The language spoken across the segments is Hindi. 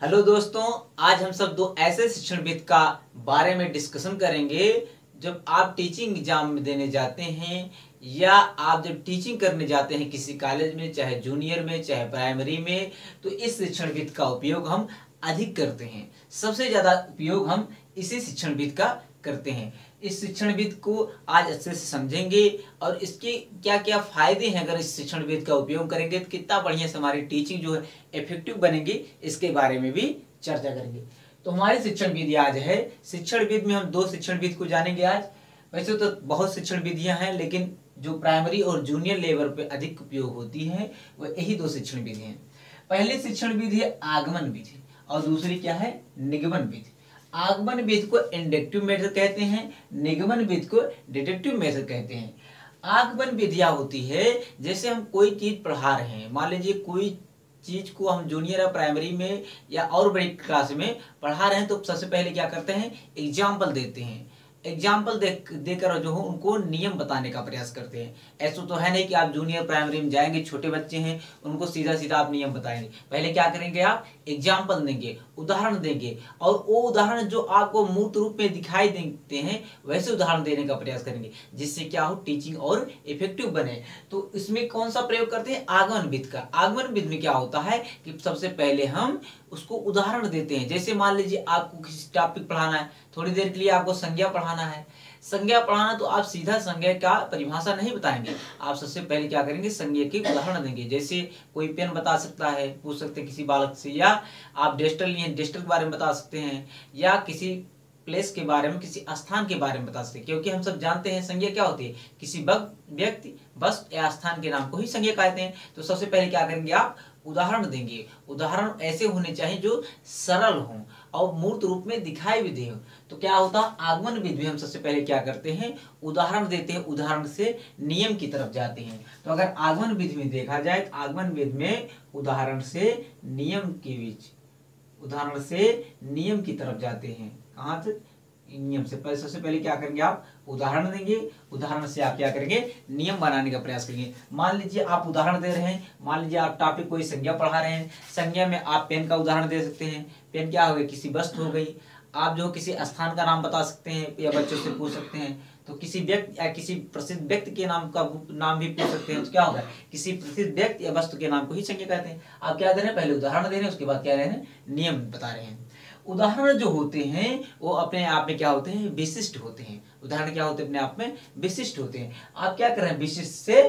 हेलो दोस्तों, आज हम सब दो ऐसे शिक्षणविद का बारे में डिस्कशन करेंगे। जब आप टीचिंग एग्जाम देने जाते हैं या आप जब टीचिंग करने जाते हैं किसी कॉलेज में, चाहे जूनियर में चाहे प्राइमरी में, तो इस शिक्षणविद का उपयोग हम अधिक करते हैं। सबसे ज्यादा उपयोग हम इसी शिक्षणविद का करते हैं। इस शिक्षणविद को आज अच्छे से समझेंगे और इसके क्या क्या फायदे हैं। अगर इस शिक्षणविद का उपयोग करेंगे तो कितना बढ़िया से हमारी टीचिंग जो है इफेक्टिव बनेगी, इसके बारे में भी चर्चा करेंगे। तो हमारी शिक्षणविद आज है, शिक्षणविद में हम दो शिक्षणविद को जानेंगे आज। वैसे तो बहुत शिक्षण विधियां हैं, लेकिन जो प्राइमरी और जूनियर लेवल पे अधिक उपयोग होती है वह यही दो शिक्षण विधि हैं। पहली शिक्षण विधि है आगमन विधि और दूसरी क्या है, निगमन विधि। आगमन विधि को इंडक्टिव मेथड कहते हैं, निगमन विधि को डिडक्टिव मेथड कहते हैं। आगमन विधियां होती है जैसे हम कोई चीज पढ़ा रहे हैं, मान लीजिए कोई चीज को हम जूनियर या प्राइमरी में या और बड़ी क्लास में पढ़ा रहे हैं, तो सबसे पहले क्या करते हैं, एग्जाम्पल देते हैं। एग्जाम्पल देकर जो हो उनको नियम बताने का प्रयास करते हैं। ऐसा तो है नहीं कि आप जूनियर प्राइमरी में जाएंगे, छोटे बच्चे हैं, उनको सीधा सीधा आप नियम बताएंगे। पहले क्या करेंगे, आप एग्जाम्पल देंगे, उदाहरण देंगे, और वो उदाहरण जो आपको मूर्त रूप में दिखाई देते हैं वैसे उदाहरण देने का प्रयास करेंगे, जिससे क्या हो, टीचिंग और इफेक्टिव बने। तो इसमें कौन सा प्रयोग करते हैं, आगमन विधि का। आगमन विधि में क्या होता है कि सबसे पहले हम उसको उदाहरण देते हैं। जैसे मान लीजिए आपको किसी टॉपिक पढ़ाना है, थोड़ी देर के लिए आपको संज्ञा पढ़ाना है। संज्ञा पढ़ाना तो आप सीधा संज्ञा का परिभाषा नहीं बताएंगे, आप सबसे पहले क्या करेंगे, संज्ञा के उदाहरण देंगे। जैसे कोई पेन बता सकता है, पूछ सकते हैं किसी बालक से, या आप डेस्टर लिए, डेस्टर के बारे में बता सकते हैं, या किसी प्लेस के बारे में, किसी स्थान के बारे में बता सकते हैं। क्योंकि हम सब जानते हैं संज्ञा क्या होती है, किसी व्यक्ति, वस्तु या स्थान के नाम को ही संज्ञा कहते हैं। तो सबसे पहले क्या करेंगे, आप उदाहरण देंगे। उदाहरण ऐसे होने चाहिए जो सरल हों और मूर्त रूप में दिखाई भी दे। तो क्या होता है, आगमन विधि में हम सबसे पहले क्या करते हैं, उदाहरण देते हैं, उदाहरण से नियम की तरफ जाते हैं। तो अगर आगमन विधि में देखा जाए तो आगमन विधि में उदाहरण से नियम के बीच, उदाहरण से नियम की तरफ जाते हैं। कहां तक, नियम से पहले। सबसे पहले क्या करेंगे, आप उदाहरण देंगे, उदाहरण से आप क्या करेंगे, नियम बनाने का प्रयास करेंगे। मान लीजिए आप उदाहरण दे रहे हैं, मान लीजिए आप टॉपिक कोई संज्ञा पढ़ा रहे हैं, संज्ञा में आप पेन का उदाहरण दे सकते हैं। पेन क्या हो गई, किसी वस्तु हो गई। आप जो किसी स्थान का नाम बता सकते हैं या बच्चों से पूछ सकते हैं। तो किसी व्यक्ति या किसी प्रसिद्ध व्यक्ति के नाम भी पूछ सकते हैं। तो क्या होगा, किसी प्रसिद्ध व्यक्ति या वस्तु के नाम को ही संज्ञा कहते हैं। आप क्या दे रहे हैं, पहले उदाहरण दे रहे हैं, उसके बाद क्या दे रहे हैं, नियम बता रहे हैं। उदाहरण जो होते हैं वो अपने आप में क्या होते हैं, विशिष्ट होते हैं। उदाहरण क्या होते हैं, अपने आप में विशिष्ट होते हैं। आप क्या कर रहे हैं, विशिष्ट से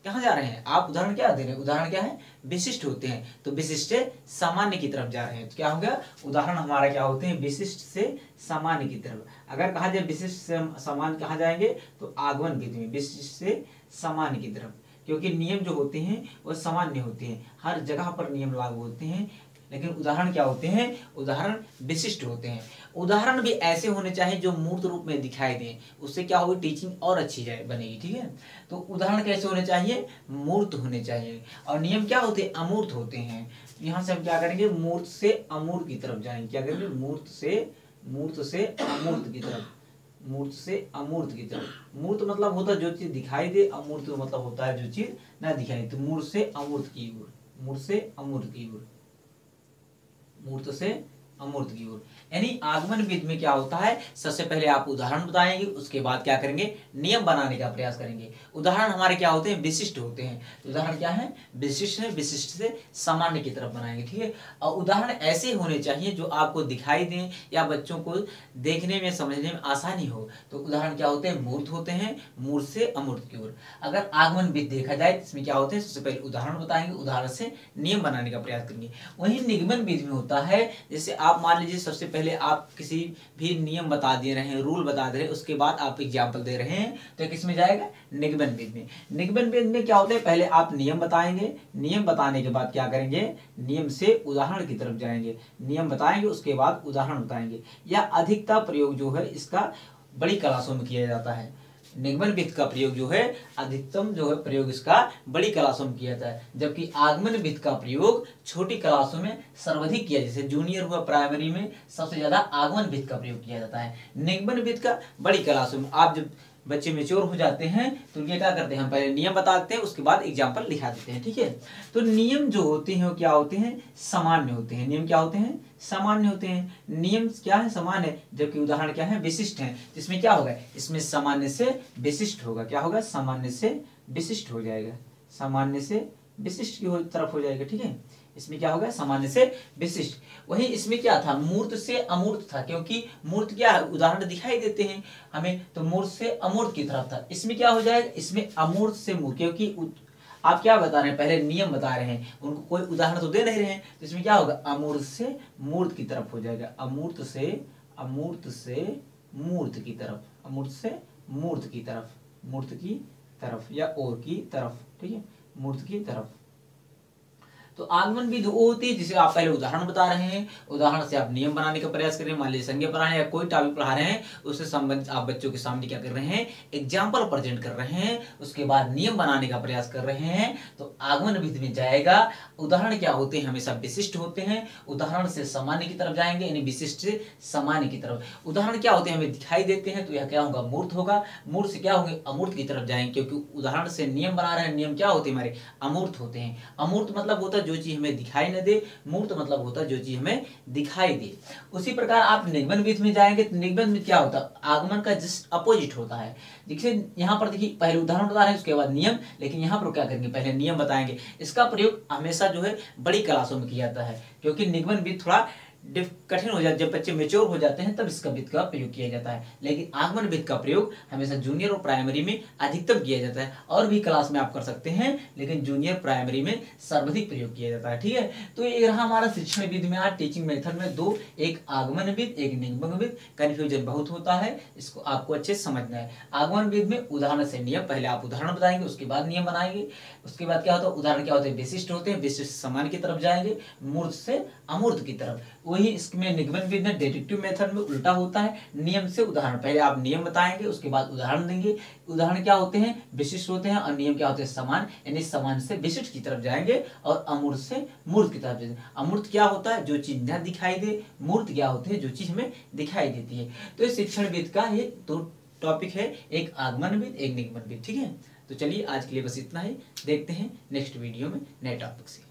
कहां जा रहे हैं, आप उदाहरण क्या दे रहे हैं, उदाहरण क्या है, विशिष्ट होते हैं। तो विशिष्ट से सामान्य की तरफ जा रहे हैं। तो क्या हो गया, उदाहरण हमारा क्या होते हैं, विशिष्ट से सामान्य की तरफ। अगर कहा जाए विशिष्ट से सामान्य कहाँ जाएंगे, तो आगमन विधि में विशिष्ट से सामान्य की तरफ। क्योंकि नियम जो होते हैं वो सामान्य होते हैं, हर जगह पर नियम लागू होते हैं, लेकिन उदाहरण क्या होते हैं, उदाहरण विशिष्ट होते हैं। उदाहरण भी ऐसे होने चाहिए जो मूर्त रूप में दिखाई दें, उससे क्या होगी, टीचिंग और अच्छी बनेगी। ठीक है, तो उदाहरण कैसे होने चाहिए, मूर्त होने चाहिए। और नियम क्या होते हैं, अमूर्त होते हैं। यहाँ से हम क्या करेंगे, मूर्त से अमूर्त की तरफ जाएंगे। क्या करेंगे, मूर्त से अमूर्त की तरफ, मूर्त से अमूर्त की तरफ। मूर्त मतलब होता है जो चीज दिखाई दे, अमूर्त मतलब होता है जो चीज ना दिखाई दे। तो मूर्त से अमूर्त की ओर, मूर्त से अमूर्त की ओर, मूर्त से अमूर्त की ओर। यानी आगमन विधि में क्या होता है, सबसे पहले आप उदाहरण बताएंगे, उसके बाद क्या करेंगे, नियम बनाने का प्रयास करेंगे। उदाहरण हमारे क्या होते हैं, विशिष्ट होते हैं। तो उदाहरण क्या है, विशिष्ट है, विशिष्ट से सामान्य की तरफ बनाएंगे। ठीक है, और उदाहरण ऐसे होने चाहिए जो आपको दिखाई दें या बच्चों को देखने में समझने में आसानी हो। तो उदाहरण क्या होते हैं, मूर्त होते हैं, मूर्त से अमूर्त की ओर। अगर आगमन विधि देखा जाए इसमें क्या होते हैं, सबसे पहले उदाहरण बताएंगे, उदाहरण से नियम बनाने का प्रयास करेंगे। वहीं निगमन विधि में होता है, जैसे आप मान लीजिए सबसे पहले आप किसी भी नियम बता दे रहे हैं, रूल बता दे रहे हैं, उसके बाद आप एग्जाम्पल दे रहे हैं, तो किस में जाएगा, निगमन विधि में। निगमन विधि में क्या होता है, पहले आप नियम बताएंगे, नियम बताने के बाद क्या करेंगे, नियम से उदाहरण की तरफ जाएंगे। नियम बताएंगे, उसके बाद उदाहरण बताएंगे। या अधिकता प्रयोग जो है इसका बड़ी क्लासों में किया जाता है। निगमन विधि का प्रयोग जो है, अधिकतम जो है प्रयोग इसका बड़ी क्लासों में किया जाता है, जबकि आगमन विधि का प्रयोग छोटी क्लासों में सर्वाधिक किया। जैसे जूनियर हुआ, प्राइमरी में सबसे ज्यादा आगमन विधि का प्रयोग किया जाता है। निगमन विधि का बड़ी क्लासों में, आप जब बच्चे मेच्योर हो जाते हैं तो उनके क्या करते हैं, हम पहले नियम बताते हैं, उसके बाद एग्जाम्पल लिखा देते हैं। ठीक है, तो नियम जो होते हैं वो क्या होते हैं, सामान्य होते हैं। नियम क्या होते हैं, सामान्य होते हैं। नियम क्या है, सामान्य है, जबकि उदाहरण क्या है, विशिष्ट है। इसमें क्या होगा, इसमें सामान्य से विशिष्ट होगा। क्या होगा, सामान्य से विशिष्ट हो जाएगा, सामान्य से विशिष्ट की तरफ हो जाएगा। ठीक है, इसमें क्या होगा, सामान्य से विशिष्ट। वही इसमें क्या था, मूर्त से अमूर्त था, क्योंकि मूर्त क्या है, उदाहरण दिखाई देते हैं हमें, तो मूर्त से अमूर्त की तरफ था। इसमें क्या हो जाएगा, इसमें अमूर्त से मूर्त, क्योंकि आप क्या बता रहे हैं, पहले नियम बता रहे हैं, उनको कोई उदाहरण तो दे नहीं रहे हैं, तो इसमें क्या होगा, अमूर्त से मूर्त की तरफ हो जाएगा, अमूर्त से मूर्त की तरफ, अमूर्त से मूर्त की तरफ, मूर्त की तरफ या और की तरफ। ठीक है, मूर्त की तरफ। तो आगमन विधि वो होती है जिसे आप पहले उदाहरण बता रहे हैं, उदाहरण से आप नियम बनाने का प्रयास कर रहे हैं। मान लीजिए संज्ञा पढ़ा रहे हैं या कोई टॉपिक पढ़ा रहे हैं, उससे संबंधित आप बच्चों के सामने क्या कर रहे हैं, एग्जाम्पल प्रेजेंट कर रहे हैं, उसके बाद नियम बनाने का प्रयास कर रहे हैं। तो आगमन विधि में जाएगा। उदाहरण क्या होते हैं, हमेशा विशिष्ट होते हैं, उदाहरण से सामान्य की तरफ जाएंगे, यानी विशिष्ट से सामान्य की तरफ। उदाहरण क्या होते हैं, हमें दिखाई देते हैं, तो यह क्या होगा, मूर्त होगा, मूर्त से क्या होंगे, अमूर्त की तरफ जाएंगे, क्योंकि उदाहरण से नियम बना रहे हैं। नियम क्या होते हैं हमारे, अमूर्त होते हैं। अमूर्त मतलब होता है जो चीज हमें दिखाई न दे, मूर्त मतलब होता है जो चीज हमें दिखाई दे। उसी प्रकार आप निगमन विधि में जाएंगे तो निगमन में क्या होता है, आगमन का जस्ट अपोजिट होता है। देखिए यहाँ पर देखिए, पहले उदाहरण बता रहे हैं, उसके बाद नियम, लेकिन यहाँ पर क्या करेंगे, पहले नियम बताएंगे। इसका प्रयोग हमेशा जो है बड़ी क्लासों में किया जाता है, क्योंकि निगमन विधि थोड़ा कठिन हो जाता है, जब बच्चे मेच्योर हो जाते हैं तब इसका विधि का प्रयोग किया जाता है। लेकिन आगमन विधि का प्रयोग हमेशा जूनियर और प्राइमरी में अधिकतम किया जाता है, और भी क्लास में आप कर सकते हैं, लेकिन जूनियर प्राइमरी में सर्वाधिक प्रयोग किया जाता है। ठीक है, तो ये रहा हमारा शिक्षण विधि में आज टीचिंग मेथड में दो, एक आगमन विधि, एक निगमन विधि। कंफ्यूजन बहुत होता है, इसको आपको अच्छे से समझना है। आगमन विधि में उदाहरण से नियम, पहले आप उदाहरण बताएंगे, उसके बाद नियम बनाएंगे। उसके बाद क्या होता है, उदाहरण क्या होते हैं, विशिष्ट होते हैं, विशिष्ट सामान्य की तरफ जाएंगे, मूर्त से अमूर्त की तरफ। वही इसमें निगमन विधि में डिडक्टिव मेथड में उल्टा होता है, नियम से उदाहरण, पहले आप नियम बताएंगे, उसके बाद उदाहरण देंगे। उदाहरण क्या होते हैं, विशिष्ट होते हैं, और नियम क्या होते हैं, समान, यानी समान से विशिष्ट की तरफ जाएंगे, और अमूर्त से मूर्त की तरफ जाएंगे। अमूर्त क्या होता है, जो चीज न दिखाई दे, मूर्त क्या होती है, जो चीज हमें दिखाई देती है। तो इस शिक्षण विधि का ये दो टॉपिक है, एक आगमन विधि, एक निगमन विधि। ठीक है, तो चलिए आज के लिए बस इतना ही, देखते हैं नेक्स्ट वीडियो में नए टॉपिक से।